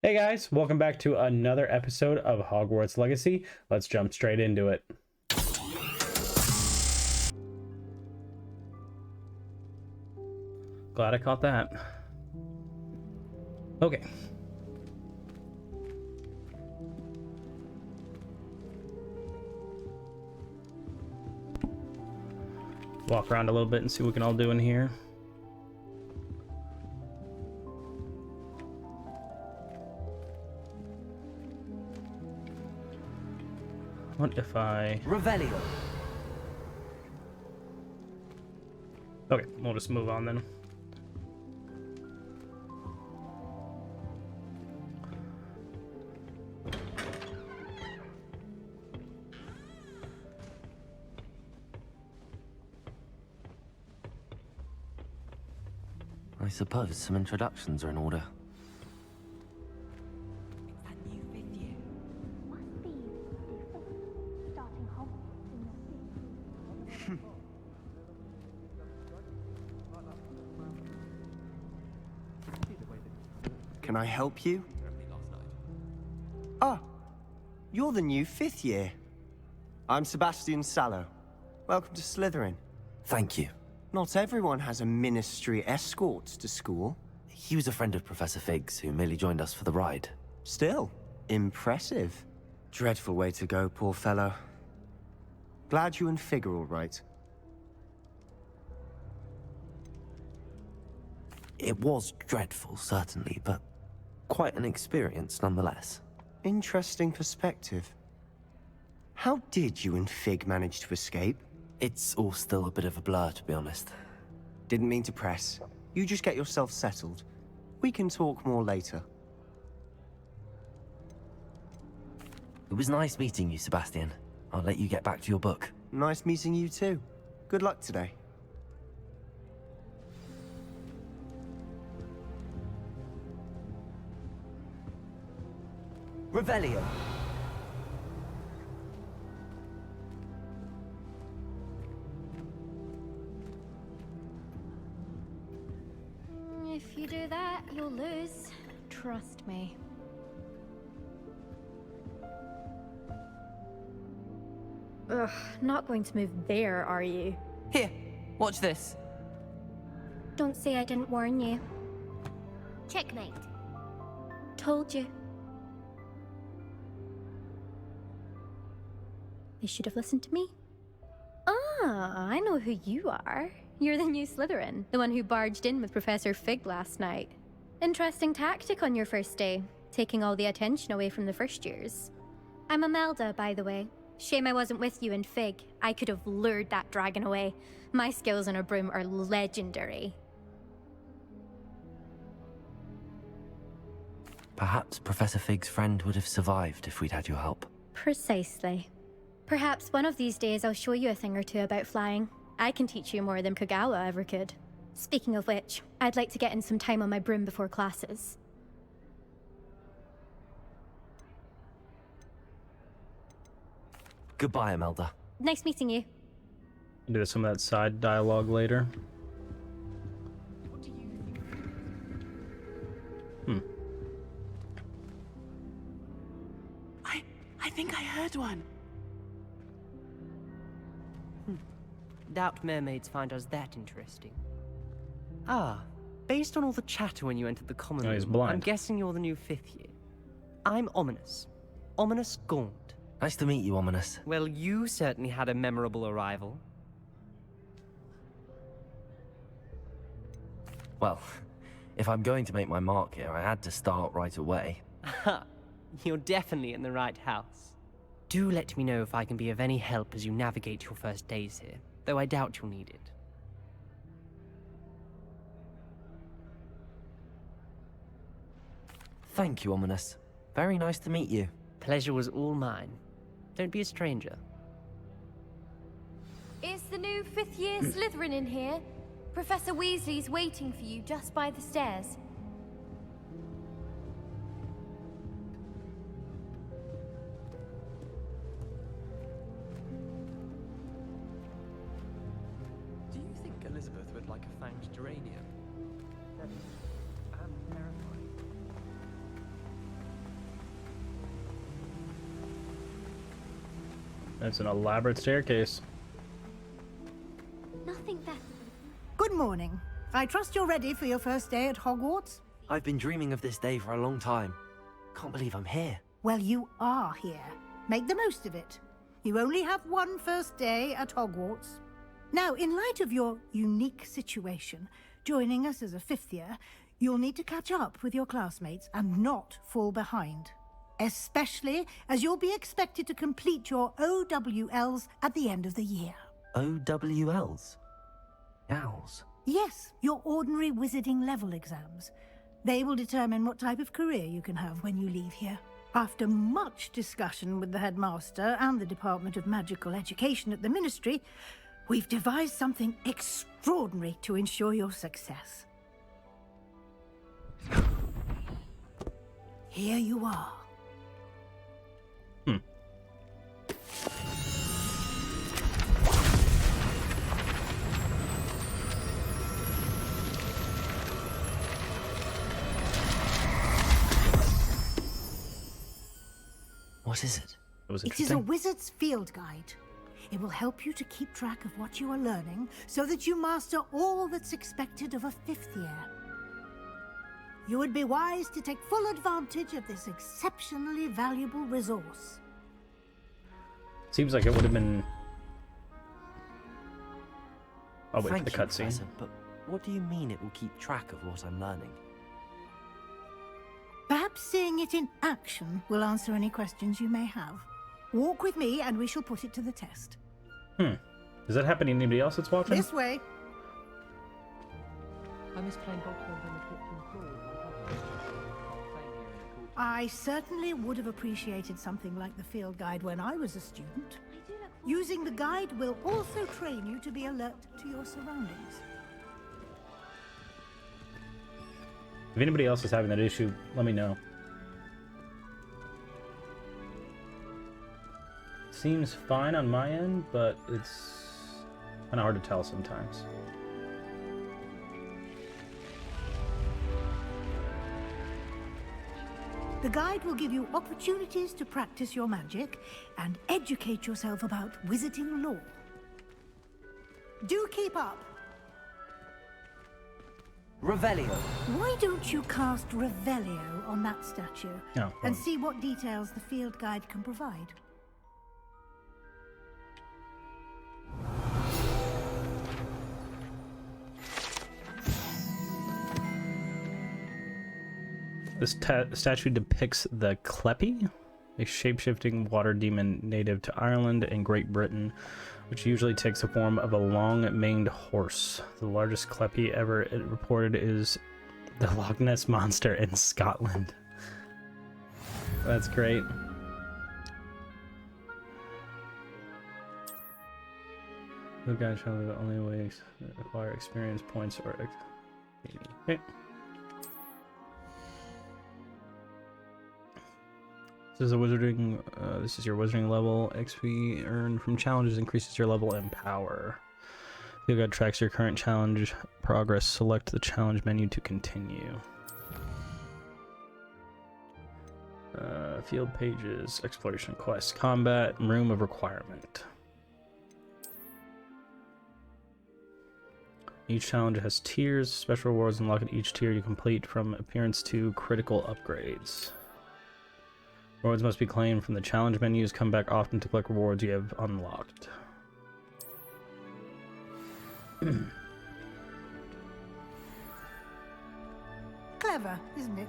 Hey guys, welcome back to another episode of Hogwarts Legacy. Let's jump straight into it. Glad I caught that. Okay. Walk around a little bit and see what we can all do in here. What if I... Revelio. Okay, we'll just move on then. I suppose some introductions are in order. It's that new fifth year. Must be different. Starting Hogwarts in the Can I help you? Ah, you're the new fifth year. I'm Sebastian Sallow. Welcome to Slytherin. Thank you. Not everyone has a ministry escort to school. He was a friend of Professor Fig's who merely joined us for the ride. Still, impressive. Dreadful way to go, poor fellow. Glad you and Fig are all right. It was dreadful, certainly, but quite an experience nonetheless. Interesting perspective. How did you and Fig manage to escape? It's all still a bit of a blur, to be honest. Didn't mean to press. You just get yourself settled. We can talk more later. It was nice meeting you, Sebastian. I'll let you get back to your book. Nice meeting you too. Good luck today. Revelio. If you do that, you'll lose. Trust me. Ugh, not going to move there, are you? Here, watch this. Don't say I didn't warn you. Checkmate. Told you. They should have listened to me. Ah, I know who you are. You're the new Slytherin, the one who barged in with Professor Fig last night. Interesting tactic on your first day, taking all the attention away from the first years. I'm Imelda, by the way. Shame I wasn't with you and Fig. I could have lured that dragon away. My skills on a broom are legendary. Perhaps Professor Fig's friend would have survived if we'd had your help. Precisely. Perhaps one of these days I'll show you a thing or two about flying. I can teach you more than Kagawa ever could. Speaking of which, I'd like to get in some time on my broom before classes. Goodbye, Imelda. Nice meeting you. Do some of that side dialogue later. I think I heard one. Doubt mermaids find us that interesting. Ah, based on all the chatter when you entered the common Oh, he's room, blind. I'm guessing you're the new fifth year. I'm Ominous. Ominous Gaunt. Nice to meet you, Ominous. Well, you certainly had a memorable arrival. Well, if I'm going to make my mark here, I had to start right away. Ha! You're definitely in the right house. Do let me know if I can be of any help as you navigate your first days here, though I doubt you'll need it. Thank you, Ominous. Very nice to meet you. Pleasure was all mine. Don't be a stranger. Is the new fifth year Slytherin in here? Professor Weasley's waiting for you just by the stairs. Do you think Elizabeth would like a fanged geranium? I'm terrified. It's an elaborate staircase. Nothing better. Good morning. I trust you're ready for your first day at Hogwarts? I've been dreaming of this day for a long time. Can't believe I'm here. Well, you are here. Make the most of it. You only have one first day at Hogwarts. Now, in light of your unique situation, joining us as a fifth year, you'll need to catch up with your classmates and not fall behind. Especially as you'll be expected to complete your OWLs at the end of the year. OWLs? Owls? Yes, your ordinary wizarding level exams. They will determine what type of career you can have when you leave here. After much discussion with the headmaster and the Department of Magical Education at the Ministry, we've devised something extraordinary to ensure your success. Here you are. What is it? It was It is interesting. a wizard's field guide. It will help you to keep track of what you are learning so that you master all that's expected of a fifth year. You would be wise to take full advantage of this exceptionally valuable resource. Seems like it would have been. I'll wait for Thank the you, cutscene. Professor, but what do you mean it will keep track of what I'm learning? Perhaps seeing it in action will answer any questions you may have. Walk with me and we shall put it to the test. Does that happen to anybody else that's watching? This way. I miss playing Hogwarts on the kitchen floor with my cousins. Playing here in a cool. I certainly would have appreciated something like the field guide when I was a student. Using the guide will also train you to be alert to your surroundings. If anybody else is having that issue, let me know. Seems fine on my end, but it's kind of hard to tell sometimes. The guide will give you opportunities to practice your magic and educate yourself about wizarding lore. Do keep up. Revelio. Why don't you cast Revelio on that statue Oh, and see what details the field guide can provide? This statue depicts the Kleppy, a shape-shifting water demon native to Ireland and Great Britain, which usually takes the form of a long-maned horse. The largest Kleppy ever reported is the Loch Ness Monster in Scotland. That's great. The guy showing the only way to acquire experience points or okay. This is a wizarding. This is your wizarding level. XP earned from challenges increases your level and power. Field guide tracks your current challenge progress. Select the challenge menu to continue. Field pages, exploration quest, combat, room of requirement. Each challenge has tiers. Special rewards unlock at each tier you complete, from appearance to critical upgrades. Rewards must be claimed from the challenge menus. Come back often to collect rewards you have unlocked. Clever, isn't it?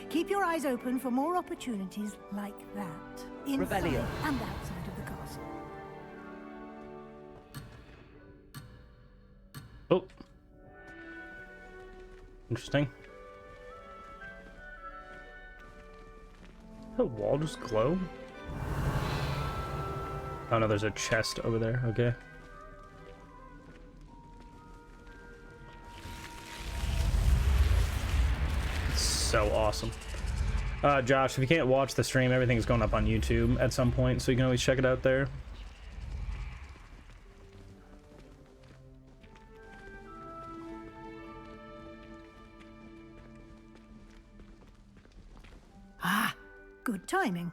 Keep your eyes open for more opportunities like that, inside Revelio. and outside of the castle. Oh. Interesting. The wall just glow? Oh no, there's a chest over there. Okay. It's so awesome. Josh, if you can't watch the stream, everything's going up on YouTube at some point, so you can always check it out there. Ah, good timing.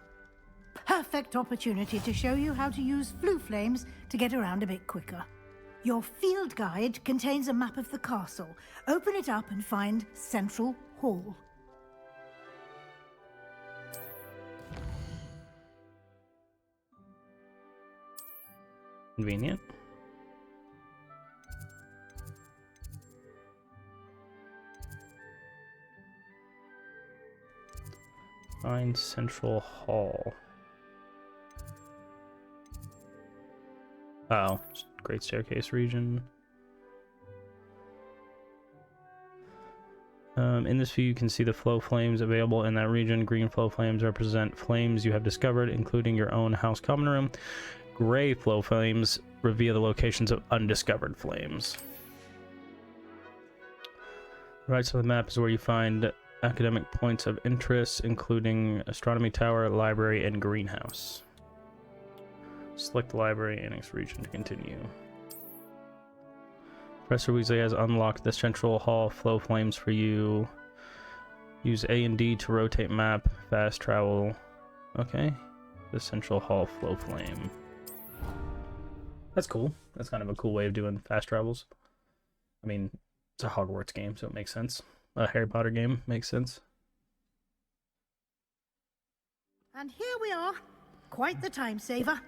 perfect opportunity to show you how to use flue flames to get around a bit quicker. Your field guide contains a map of the castle. Open it up and find Central Hall. Convenient. Find Central Hall. Oh, Great Staircase region. In this view, you can see the flow flames available in that region. Green flow flames represent flames you have discovered, including your own house common room. Gray flow flames reveal the locations of undiscovered flames. Right side of the map is where you find academic points of interest, including Astronomy Tower, Library, and Greenhouse. Select the Library Annex region to continue. Professor Weasley has unlocked the Central Hall flow flames for you. Use A and D to rotate map, fast travel. Okay. The Central Hall flow flame. That's cool. That's kind of a cool way of doing fast travels. I mean, it's a Hogwarts game, so it makes sense. A Harry Potter game makes sense. And here we are. Quite the time saver.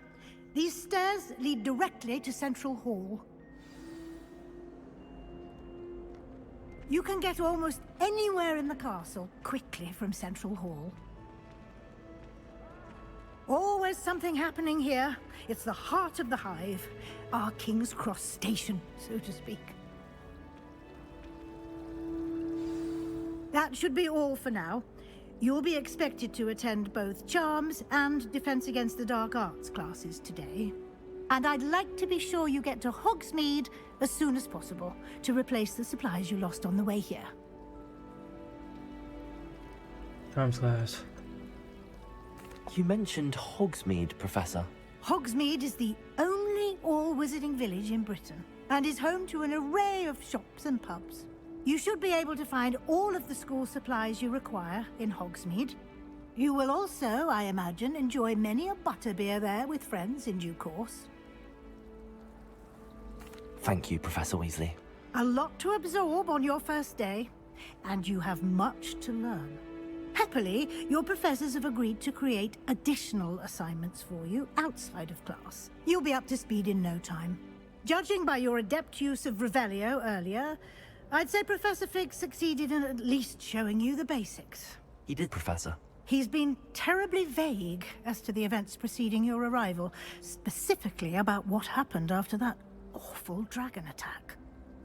These stairs lead directly to Central Hall. You can get almost anywhere in the castle quickly from Central Hall. Always something happening here. It's the heart of the hive. Our King's Cross station, so to speak. That should be all for now. You'll be expected to attend both Charms and Defense Against the Dark Arts classes today. And I'd like to be sure you get to Hogsmeade as soon as possible to replace the supplies you lost on the way here. Charms class. You mentioned Hogsmeade, Professor. Hogsmeade is the only all-wizarding village in Britain and is home to an array of shops and pubs. You should be able to find all of the school supplies you require in Hogsmeade. You will also, I imagine, enjoy many a butterbeer there with friends in due course. Thank you, Professor Weasley. A lot to absorb on your first day, and you have much to learn. Happily, your professors have agreed to create additional assignments for you outside of class. You'll be up to speed in no time. Judging by your adept use of Revelio earlier, I'd say Professor Fig succeeded in at least showing you the basics. He did, Professor. He's been terribly vague as to the events preceding your arrival, specifically about what happened after that awful dragon attack.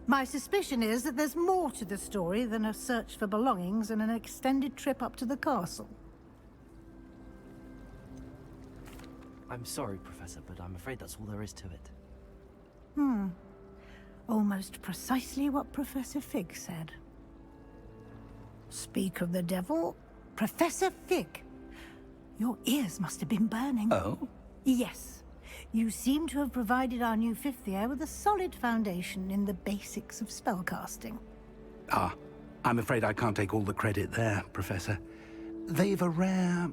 My suspicion is that there's more to the story than a search for belongings and an extended trip up to the castle. I'm sorry, Professor, but I'm afraid that's all there is to it. Almost precisely what Professor Fig said. Speak of the devil, Professor Fig. Your ears must have been burning. Oh? Yes. You seem to have provided our new fifth year with a solid foundation in the basics of spellcasting. Ah, I'm afraid I can't take all the credit there, Professor. They've a rare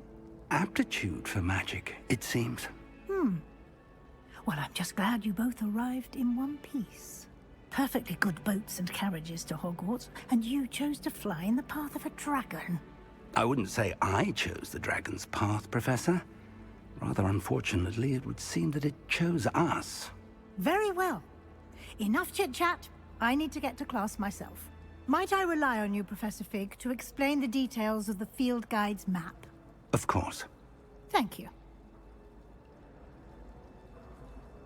aptitude for magic, it seems. Well, I'm just glad you both arrived in one piece. Perfectly good boats and carriages to Hogwarts, and you chose to fly in the path of a dragon. I wouldn't say I chose the dragon's path, Professor. Rather unfortunately, it would seem that it chose us. Very well. Enough chit-chat. I need to get to class myself. Might I rely on you, Professor Fig, to explain the details of the field guide's map? Of course. Thank you.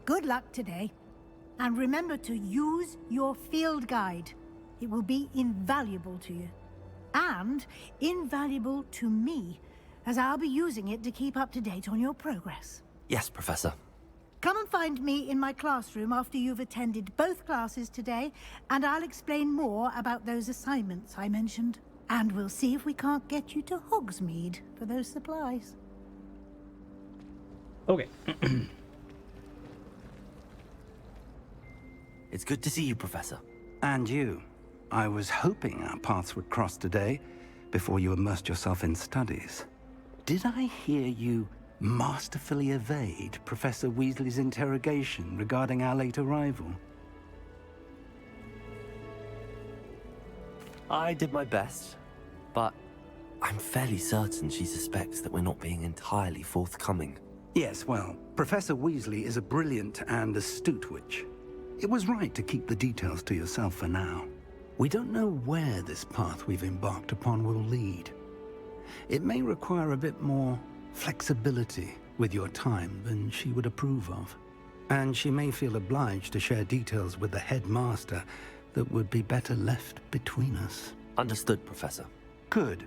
Good luck today. And remember to use your field guide. It will be invaluable to you. And invaluable to me, as I'll be using it to keep up to date on your progress. Yes, Professor. Come and find me in my classroom after you've attended both classes today, and I'll explain more about those assignments I mentioned. And we'll see if we can't get you to Hogsmeade for those supplies. Okay. It's good to see you, Professor. And you. I was hoping our paths would cross today, before you immersed yourself in studies. Did I hear you masterfully evade Professor Weasley's interrogation regarding our late arrival. I did my best, but I'm fairly certain she suspects that we're not being entirely forthcoming. Yes, well, Professor Weasley is a brilliant and astute witch. It was right to keep the details to yourself for now. We don't know where this path we've embarked upon will lead. It may require a bit more flexibility with your time than she would approve of. And she may feel obliged to share details with the headmaster that would be better left between us. Understood, Professor. Good.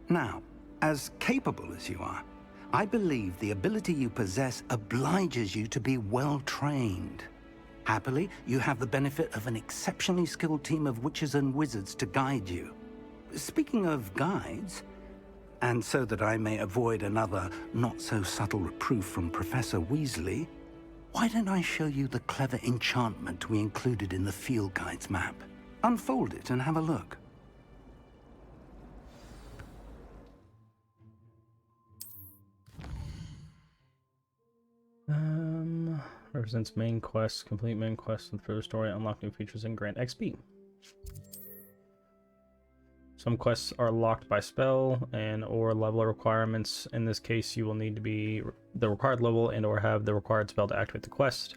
Now, as capable as you are, I believe the ability you possess obliges you to be well trained. Happily, you have the benefit of an exceptionally skilled team of witches and wizards to guide you. Speaking of guides, and so that I may avoid another not-so-subtle reproof from Professor Weasley, why don't I show you the clever enchantment we included in the field guide's map? Unfold it and have a look. Represents main quests, complete main quests with further story, unlock new features, and grant XP. Some quests are locked by spell and or level requirements. In this case, you will need to be the required level and or have the required spell to activate the quest.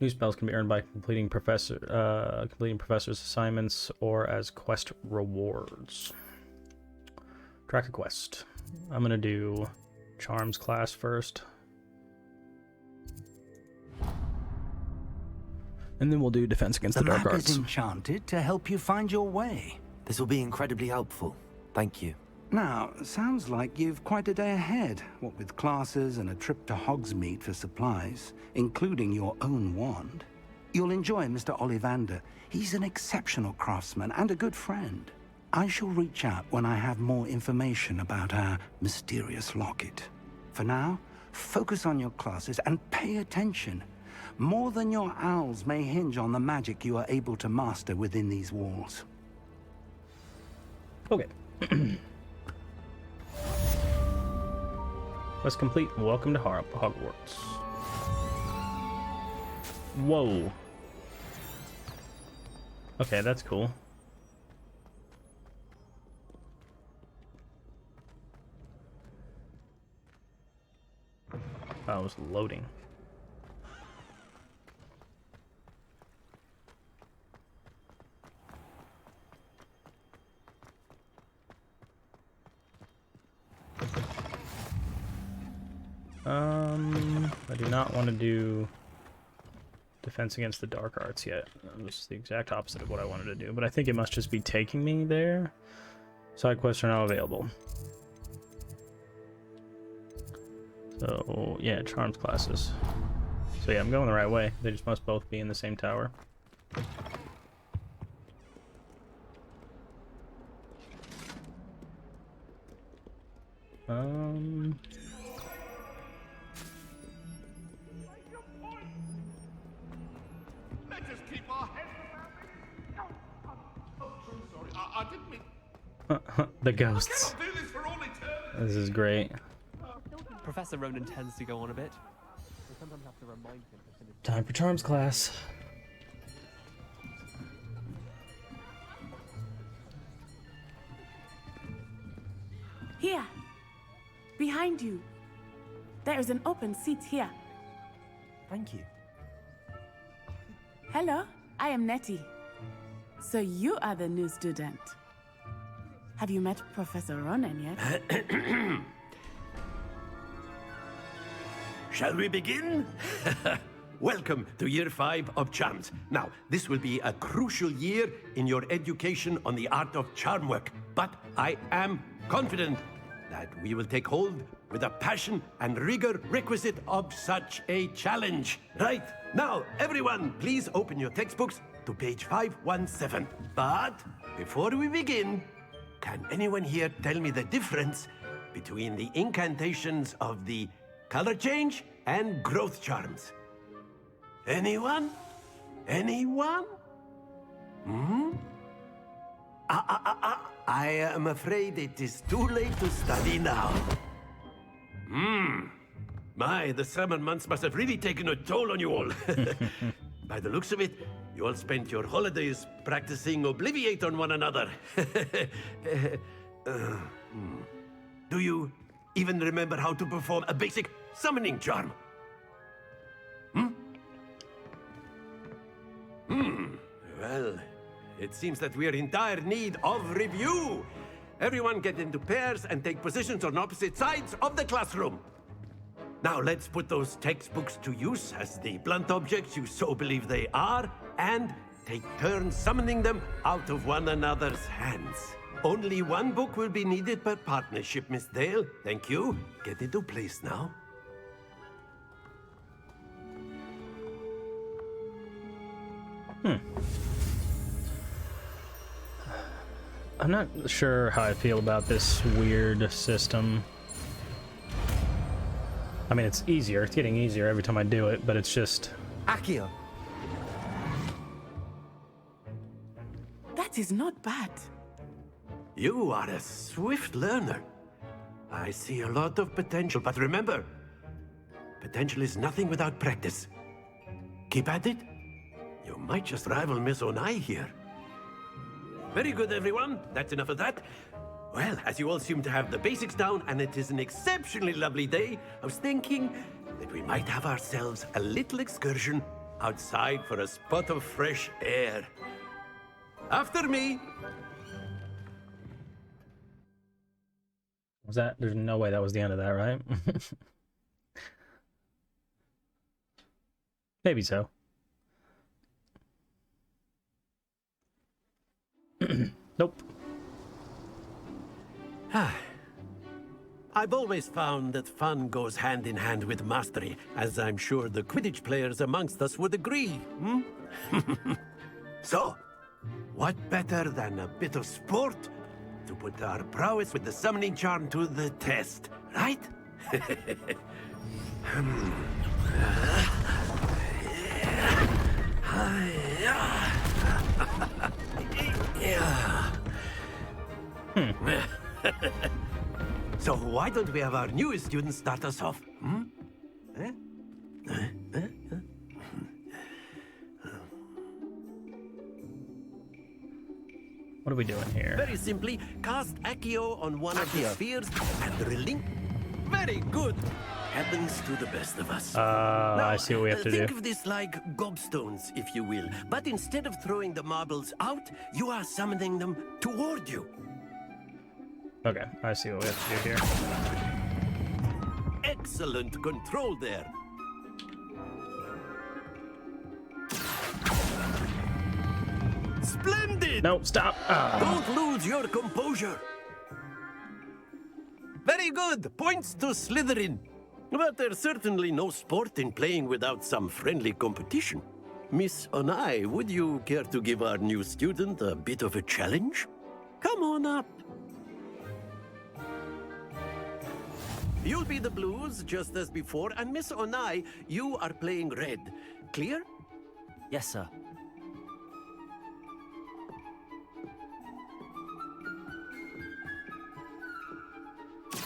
New spells can be earned by completing professor's assignments or as quest rewards. Track a quest. I'm gonna do Charms class first. And then we'll do Defense Against the Dark map Arts. is enchanted to help you find your way. This will be incredibly helpful. Thank you. Now, sounds like you've quite a day ahead, what with classes and a trip to Hogsmeade for supplies, including your own wand. You'll enjoy Mr. Ollivander. He's an exceptional craftsman and a good friend. I shall reach out when I have more information about our mysterious locket. For now, focus on your classes and pay attention. More than your owls may hinge on the magic you are able to master within these walls. Okay. Quest complete. Welcome to Hogwarts. Whoa. Okay, that's cool. I was loading. I do not want to do Defense Against the Dark Arts yet. That was the exact opposite of what I wanted to do, but I think it must just be taking me there. Side quests are now available. So, yeah, Charms classes. So yeah, I'm going the right way. They just must both be in the same tower. The ghosts. This is great. Professor Ronan tends to go on a bit. We sometimes have to remind him to finish. Time for Charms class. Here, behind you. There is an open seat here. Thank you. Hello, I am Nettie. So you are the new student. Have you met Professor Ronan yet? Shall we begin? Welcome to Year 5 of Charms. Now, this will be a crucial year in your education on the art of charm work, but I am confident that we will take hold with the passion and rigor requisite of such a challenge. Right, now, everyone, please open your textbooks to page 517. But before we begin, can anyone here tell me the difference between the incantations of the color change and growth charms? Anyone? Anyone? I am afraid it is too late to study now. My, the summer months must have really taken a toll on you all. By the looks of it, you all spent your holidays practicing Obliviate on one another. Do you even remember how to perform a basic summoning charm? Well, it seems that we are in dire need of review. Everyone get into pairs and take positions on opposite sides of the classroom. Now let's put those textbooks to use as the blunt objects you so believe they are, and take turns summoning them out of one another's hands. Only one book will be needed per partnership, Miss Dale. Thank you. Get into place now. I'm not sure how I feel about this weird system. I mean, it's easier. It's getting easier every time I do it, but it's just... Accio! That is not bad. You are a swift learner. I see a lot of potential, but remember, potential is nothing without practice. Keep at it. You might just rival Miss Onai here. Very good, everyone. That's enough of that. Well, as you all seem to have the basics down, and it is an exceptionally lovely day, I was thinking that we might have ourselves a little excursion outside for a spot of fresh air. After me. Was that? There's no way that was the end of that, right? Maybe so. Nope. I've always found that fun goes hand in hand with mastery, as I'm sure the Quidditch players amongst us would agree. So, what better than a bit of sport to put our prowess with the summoning charm to the test, right? So why don't we have our newest student start us off? What are we doing here? Very simply, cast Accio on one of the spheres and relink. Very good. Happens to the best of us. Now, I see what we have to do. Think of this like gobstones, if you will. But instead of throwing the marbles out, you are summoning them toward you. Okay, I see what we have to do here. Excellent control there. Splendid! No, stop! Don't lose your composure. Very good. Points to Slytherin. But there's certainly no sport in playing without some friendly competition. Miss Onai, would you care to give our new student a bit of a challenge? Come on up. You'll be the blues, just as before, and Miss Onai, you are playing red. Clear? Yes, sir.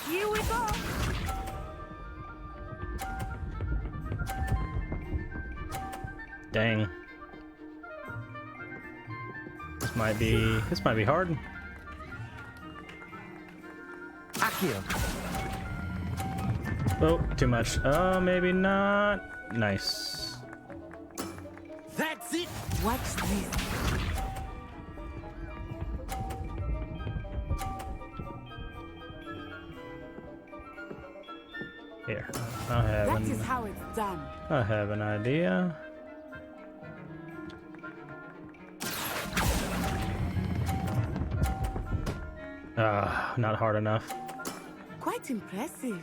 Here we go. Dang. This might be hard. Accio! Oh, too much. Maybe not. Nice. That's it! Watch this. Here. That is how it's done. I have an idea. Not hard enough. Quite impressive.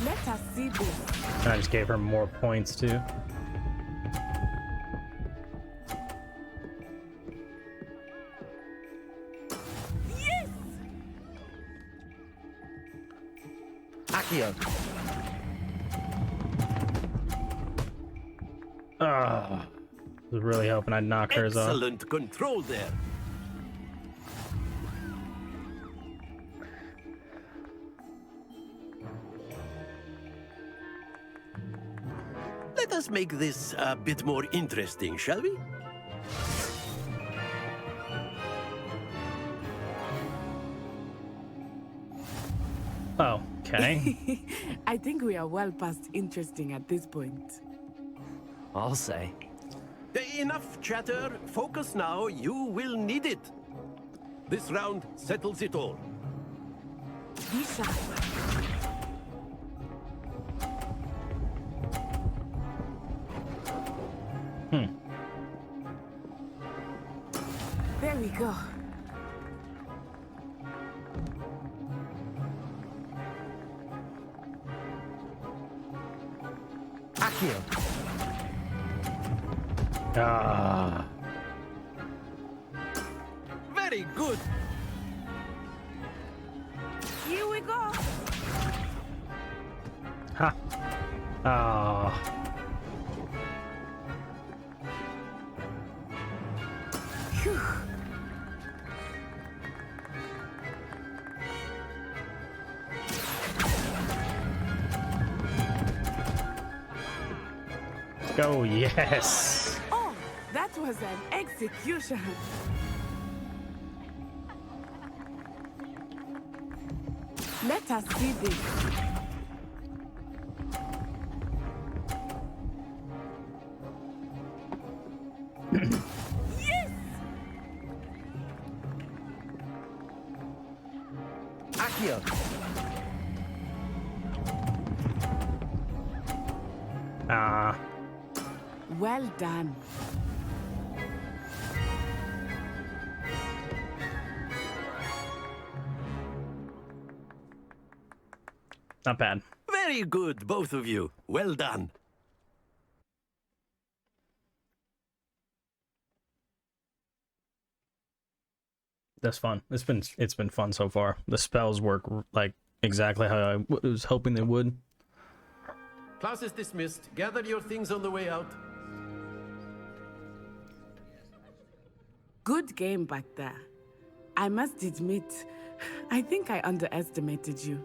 Let us see this. And I just gave her more points too. Yes! Accio! I was really hoping I'd knock hers off. Excellent control there. us make this a bit more interesting, shall we? Oh, okay. I think we are well past interesting at this point. I'll say. Enough chatter. Focus now. You will need it. This round settles it all. Be sharp. There we go. Accio. Ah. Very good. Here we go. Ha. Ah. Phew. Go, yes. Oh, that was an execution. Let us see this. Yes! Accio. Ah. Well done. Not bad. Very good, both of you. Well done. That's fun. It's been fun so far. The spells work like exactly how I was hoping they would. Class is dismissed. Gather your things on the way out. Good game back there. I must admit, I think I underestimated you.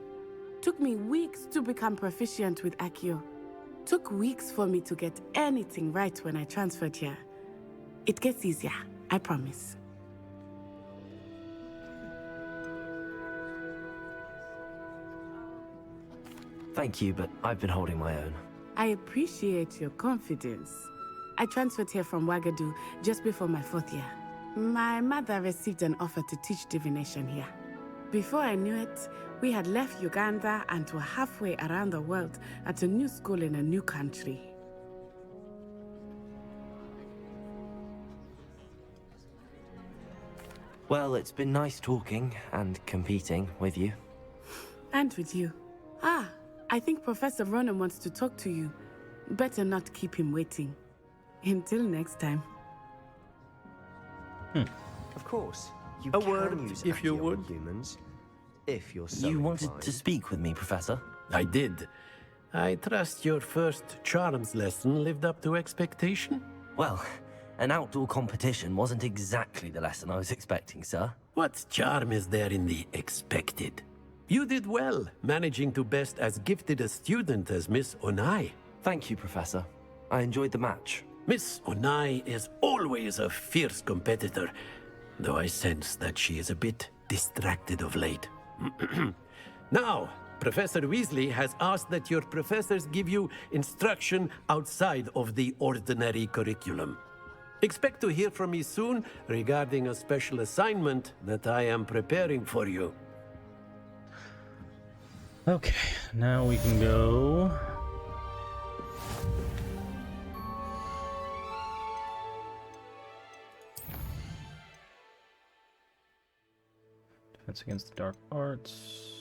Took me weeks to become proficient with Accio. Took weeks for me to get anything right when I transferred here. It gets easier, I promise. Thank you, but I've been holding my own. I appreciate your confidence. I transferred here from Wagadu just before my 4th year. My mother received an offer to teach divination here. Before I knew it, we had left Uganda and were halfway around the world at a new school in a new country. Well, it's been nice talking and competing with you. And with you. Ah, I think Professor Ronan wants to talk to you. Better not keep him waiting. Until next time. Of course, you A can word, use if you Accio on would. humans, if you're so You wanted inclined. to speak with me, Professor? I did. I trust your first charms lesson lived up to expectation? Well, an outdoor competition wasn't exactly the lesson I was expecting, sir. What charm is there in the expected? You did well, managing to best as gifted a student as Miss Onai. Thank you, Professor. I enjoyed the match. Miss Onai is always a fierce competitor, though I sense that she is a bit distracted of late. Now, Professor Weasley has asked that your professors give you instruction outside of the ordinary curriculum. Expect to hear from me soon regarding a special assignment that I am preparing for you. Okay, now we can go. Defense against the dark arts.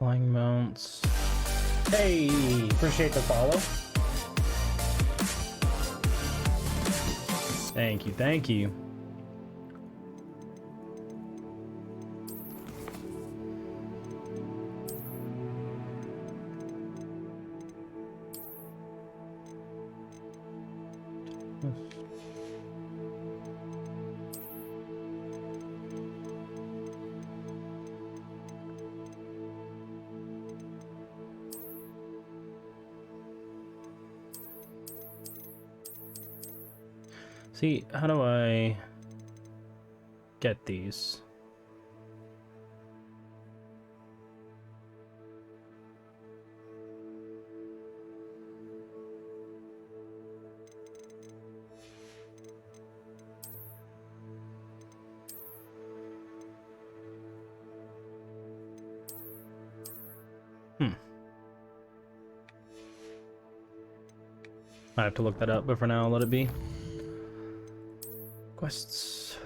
Flying mounts. Hey, appreciate the follow. Thank you, thank you. See, how do I get these? I have to look that up, but for now, I'll let it be. Quests.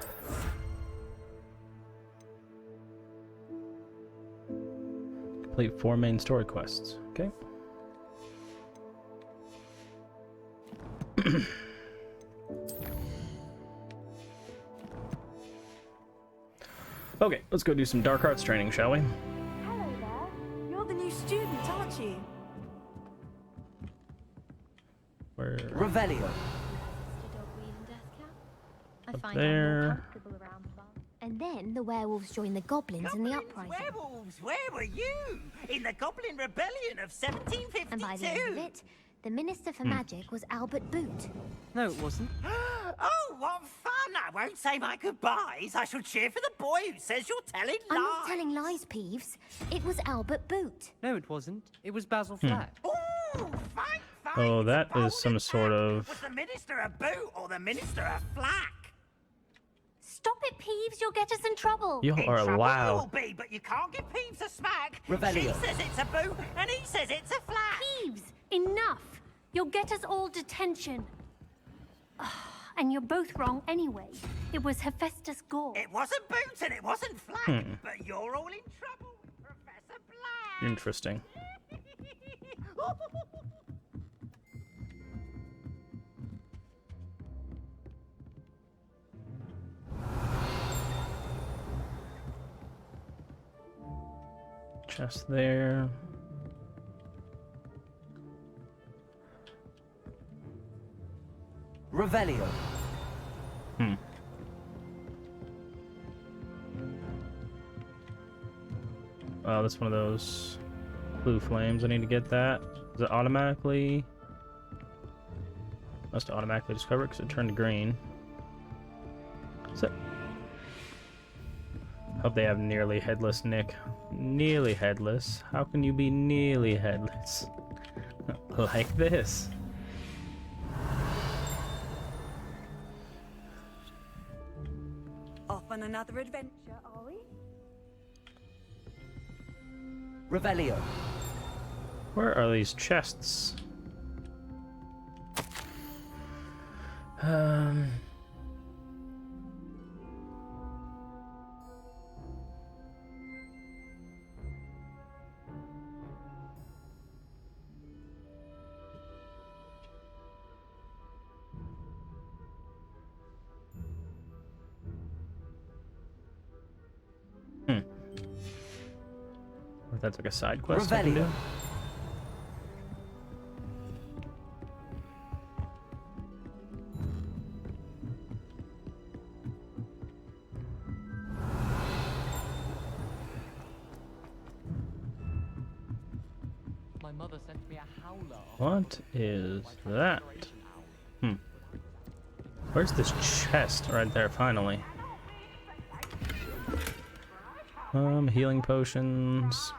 Complete 4 main story quests. Okay. Okay, let's go do some dark arts training, shall we? Hello there. You're the new student, aren't you? Where? Revelio. I Up find there. I'm more comfortable around Bob. And then the werewolves joined the goblins in the uprising. Werewolves, where were you? In the Goblin Rebellion of 1752. And by the end of it, the Minister for Magic was Albert Boot. No, it wasn't. Oh, what fun! I won't say my goodbyes. I shall cheer for the boy who says you're telling lies. I'm not telling lies, Peeves. It was Albert Boot. No, it wasn't. It was Basil Flack. Ooh, fine. Oh, that is some sort of... Was the Minister a boot or the Minister a flack? Stop it, Peeves. You'll get us in trouble. You In are trouble loud. you'll be, but you can't give Peeves a smack. Revelio. She says it's a boot, and he says it's a flack. Peeves, enough. You'll get us all detention. And you're both wrong anyway. It was Hephaestus Gore. It wasn't boot and it wasn't flack, but you're all in trouble, Professor Black. Interesting. Chest there. Revelio. Oh, that's one of those blue flames. I need to get that. Does it automatically... Must automatically discover it because it turned green. So... Hope they have nearly headless Nick. Nearly headless? How can you be nearly headless? Like this. Off on another adventure, are we? Revelio. Where are these chests? Or if that's like a side quest I can do. Revelio. My mother sent me a howler. What is that? Where's this chest? Right there, finally. Healing potions.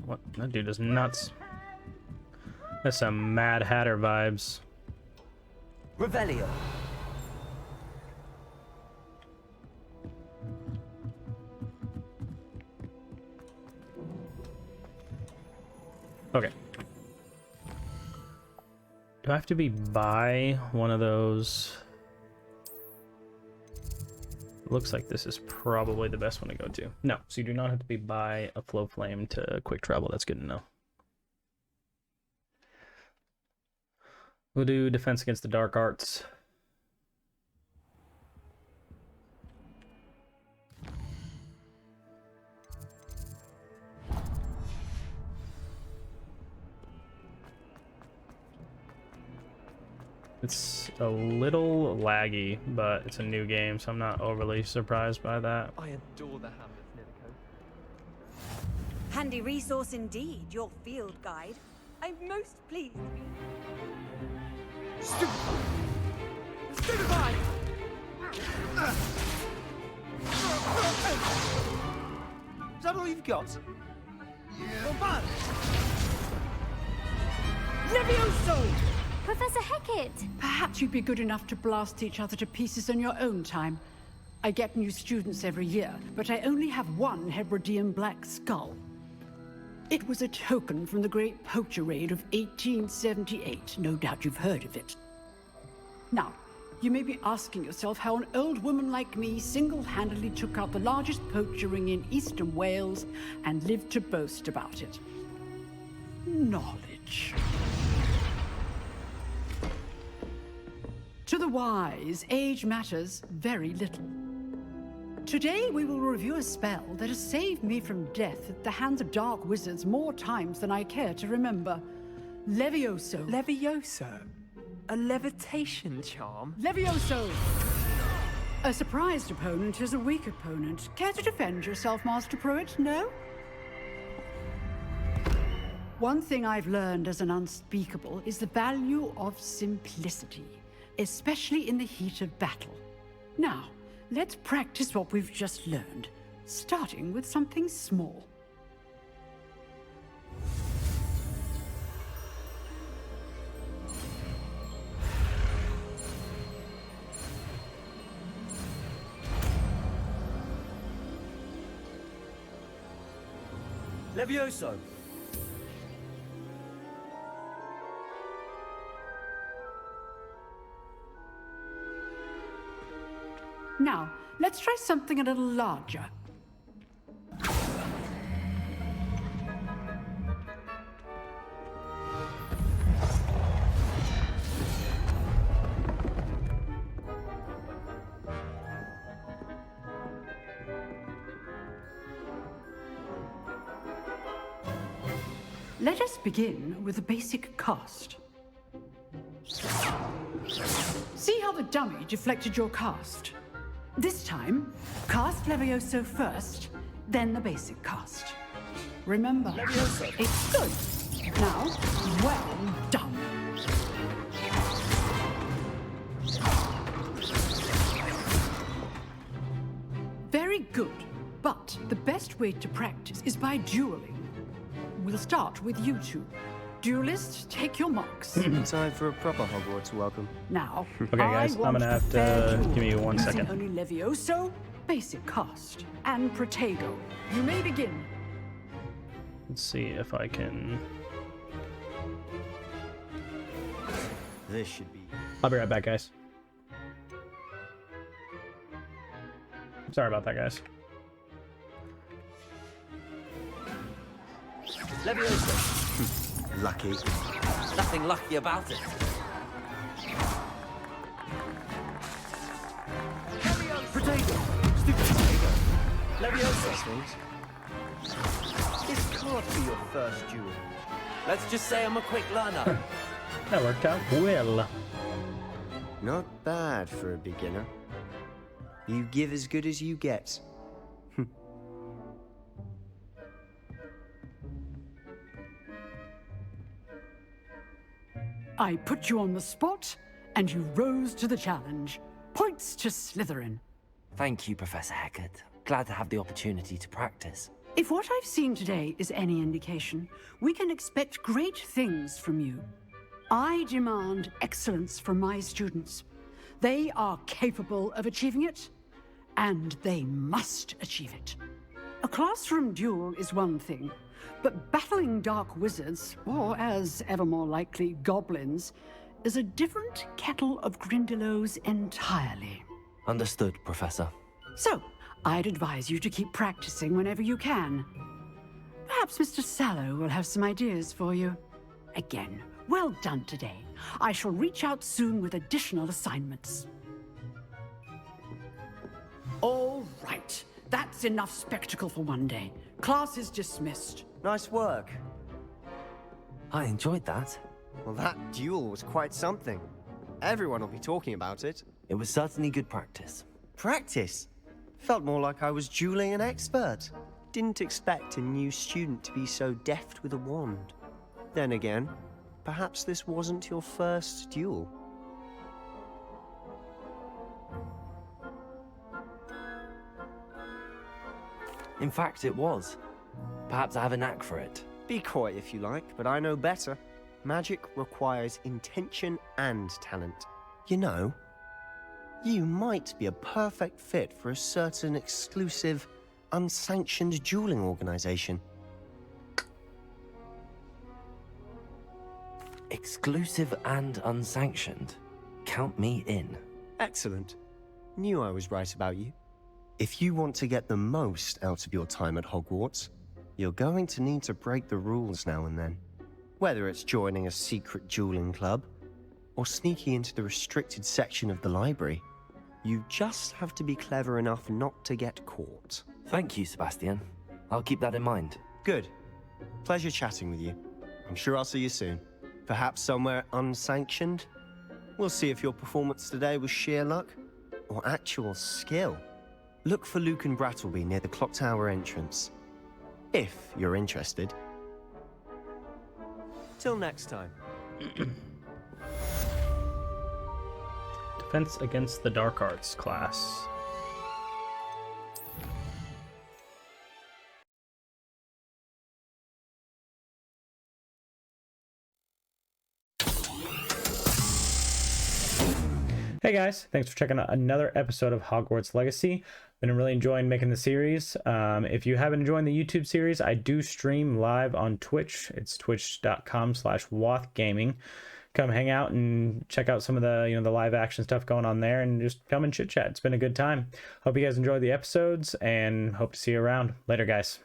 What? That dude is nuts. That's some Mad Hatter vibes. Revelio. Okay. Do I have to be by one of those looks like this is probably the best one to go to. No, so you do not have to be by a flow flame to quick travel. That's good to know. We'll do defense against the dark arts. It's a little laggy, but it's a new game, so I'm not overly surprised by that. I adore the hamlets near the coast. Handy resource indeed, your field guide. I'm most pleased to be... Stupefy! Is that all you've got? Bombard! Levioso! Professor Hecat! Perhaps you'd be good enough to blast each other to pieces in your own time. I get new students every year, but I only have one Hebridean black skull. It was a token from the Great Poacher Raid of 1878. No doubt you've heard of it. Now, you may be asking yourself how an old woman like me single-handedly took out the largest poacher ring in eastern Wales and lived to boast about it. Knowledge. To the wise, age matters very little. Today we will review a spell that has saved me from death at the hands of dark wizards more times than I care to remember. Levioso. Levioso? A levitation charm? Levioso! A surprised opponent is a weak opponent. Care to defend yourself, Master Pruitt? No? One thing I've learned as an unspeakable is the value of simplicity, especially in the heat of battle. Now, let's practice what we've just learned, starting with something small. Levioso! Now, let's try something a little larger. Let us begin with a basic cast. See how the dummy deflected your cast? This time, cast Levioso first, then the basic cast. Remember, Levioso. It's good. Now, well done. Very good, but the best way to practice is by dueling. We'll start with you two. Duelists, take your marks. Time for a proper Hogwarts welcome. Now, Okay, guys, I'm gonna have to give me 1 using second. only Levioso, basic cast, and Protego. You may begin. Let's see if I can. This should be... I'll be right back, guys. Sorry about that, guys. Levioso! Lucky. Nothing lucky about it. Protego! Stupid Protego! Levioso! This can't be your first duel. Let's just say I'm a quick learner. That worked out well. Not bad for a beginner. You give as good as you get. I put you on the spot, and you rose to the challenge. Points to Slytherin. Thank you, Professor Hecat. Glad to have the opportunity to practice. If what I've seen today is any indication, we can expect great things from you. I demand excellence from my students. They are capable of achieving it, and they must achieve it. A classroom duel is one thing, but battling dark wizards, or as ever more likely, goblins, is a different kettle of Grindylows entirely. Understood, Professor. So, I'd advise you to keep practicing whenever you can. Perhaps Mr. Sallow will have some ideas for you. Again, well done today. I shall reach out soon with additional assignments. All right. That's enough spectacle for one day. Class is dismissed. Nice work. I enjoyed that. Well, that duel was quite something. Everyone will be talking about it. It was certainly good practice. Practice? Felt more like I was dueling an expert. Didn't expect a new student to be so deft with a wand. Then again, perhaps this wasn't your first duel. In fact, it was. Perhaps I have a knack for it. Be coy if you like, but I know better. Magic requires intention and talent. You know, you might be a perfect fit for a certain exclusive, unsanctioned dueling organization. Exclusive and unsanctioned. Count me in. Excellent. Knew I was right about you. If you want to get the most out of your time at Hogwarts, you're going to need to break the rules now and then. Whether it's joining a secret dueling club, or sneaking into the restricted section of the library, you just have to be clever enough not to get caught. Thank you, Sebastian. I'll keep that in mind. Good. Pleasure chatting with you. I'm sure I'll see you soon. Perhaps somewhere unsanctioned? We'll see if your performance today was sheer luck, or actual skill. Look for Luke and Brattleby near the Clock Tower entrance. If you're interested. Till next time. Defense against the Dark Arts class. Hey guys, thanks for checking out another episode of Hogwarts Legacy. Been really enjoying making the series. If you haven't joined the YouTube series, I do stream live on Twitch. It's twitch.com/wathgaming. Come hang out and check out some of the the live action stuff going on there, and just come and chit chat. It's been a good time. Hope you guys enjoy the episodes, and hope to see you around. Later, guys.